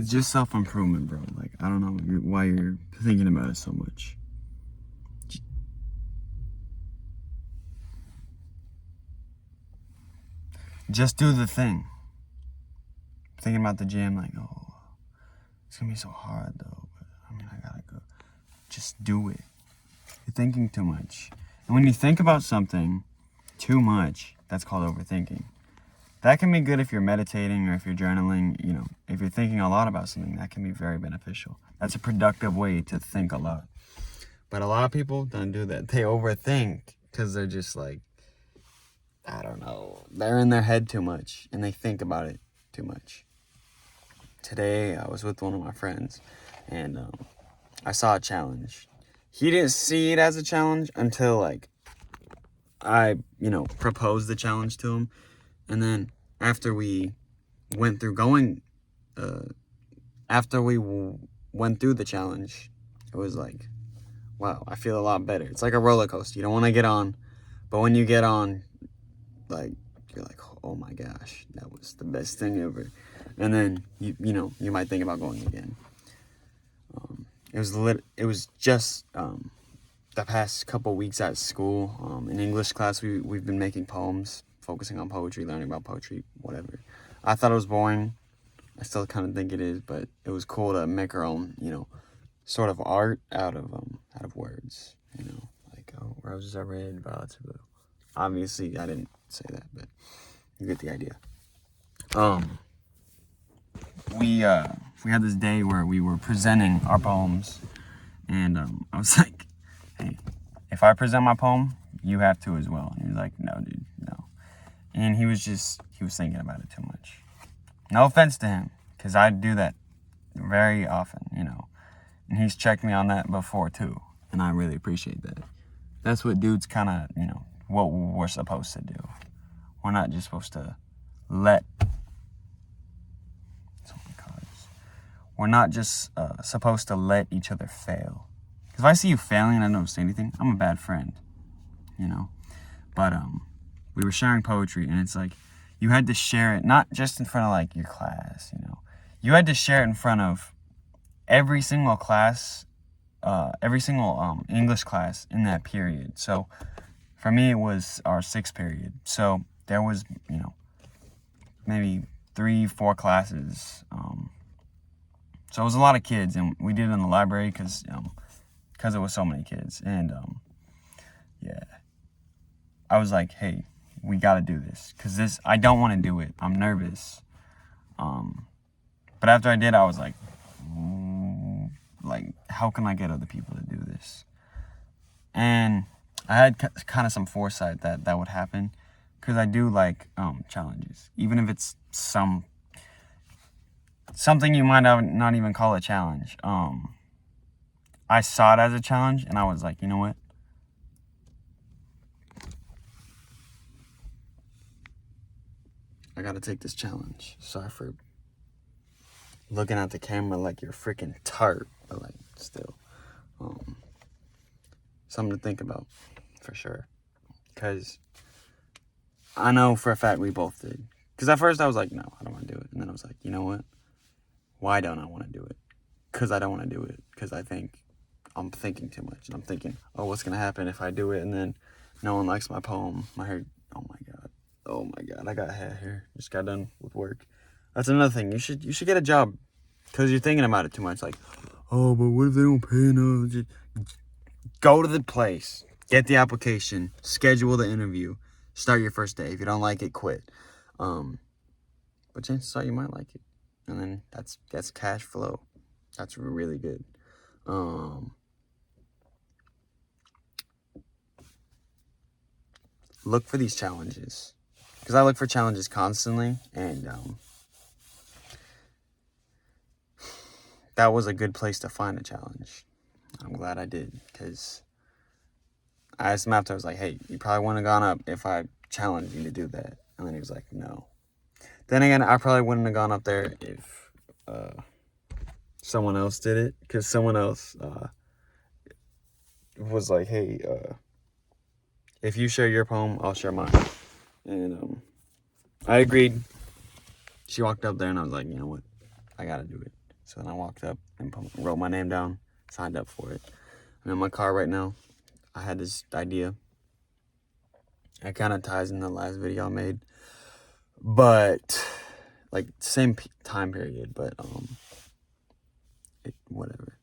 It's just self-improvement, bro. Like, I don't know why you're thinking about it so much. Just do the thing. Thinking about the gym, like, oh, it's gonna be so hard though. But I mean, I gotta go. Just do it. You're thinking too much. And when you think about something too much, that's called overthinking. That can be good if you're meditating or if you're journaling. You know, if you're thinking a lot about something, that can be very beneficial. That's a productive way to think a lot. But a lot of people don't do that. They overthink because they're just like, I don't know, they're in their head too much and they think about it too much. Today, I was with one of my friends and I saw a challenge. He didn't see it as a challenge until like I, proposed the challenge to him. And then after we went through went through the challenge, it was like, wow, I feel a lot better. It's like a roller coaster. You don't want to get on, but when you get on, like, you're like, oh my gosh, that was the best thing ever. And then you might think about going again. It was just the past couple weeks at school. In English class, we've been making poems, focusing on poetry, learning about poetry, whatever. I thought it was boring. I still kind of think it is, but it was cool to make our own, sort of art out of words. Like, oh, roses are red, violets are blue. Obviously, I didn't say that, but you get the idea. We had this day where we were presenting our poems, and I was like, hey, if I present my poem, you have to as well. And he was like, no, dude, no. And he was thinking about it too much. No offense to him, because I do that very often, and he's checked me on that before too, and I really appreciate that. That's what dudes kind of, what we're supposed to do. We're not just supposed to we're not just supposed to let each other fail. Because if I see you failing and I don't say anything, I'm a bad friend, But we were sharing poetry, and it's like, you had to share it, not just in front of like your class, You had to share it in front of every single class, English class in that period. So for me, it was our 6th period. So there was, maybe 3-4 classes. So it was a lot of kids, and we did it in the library because it was so many kids. And I was like, hey, we got to do this because I don't want to do it. I'm nervous. But after I did, I was like, how can I get other people to do this? And I had kind of some foresight that would happen because I do like challenges, even if it's something you might not even call a challenge. I saw it as a challenge, and I was like, you know what? I gotta take this challenge. Sorry for looking at the camera like you're freaking tart, but like still, something to think about for sure. Because I know for a fact we both did. Because at first I was like, no, I don't want to do it. And then I was like, you know what? Why don't I want to do it? Because I don't want to do it. Because I think I'm thinking too much. And I'm thinking, oh, what's going to happen if I do it and then no one likes my poem? My hair, oh my God, I got hair here. Just got done with work. That's another thing. You should get a job because you're thinking about it too much. Like, oh, but what if they don't pay enough? Just go to the place, get the application, schedule the interview, start your first day. If you don't like it, quit. But chances are you might like it. And then that's cash flow. That's really good. Look for these challenges. Because I look for challenges constantly. And that was a good place to find a challenge. I'm glad I did. Because I asked him after, I was like, hey, you probably wouldn't have gone up if I challenged you to do that. And then he was like, no. Then again, I probably wouldn't have gone up there if someone else did it. Because someone else was like, hey, if you share your poem, I'll share mine. And I agreed. She walked up there and I was like, you know what? I gotta do it. So then I walked up and wrote my name down, signed up for it. I'm in my car right now. I had this idea. It kind of ties in the last video I made, but like same time period, but whatever.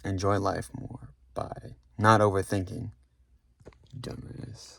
Enjoy life more by not overthinking. Dumbass.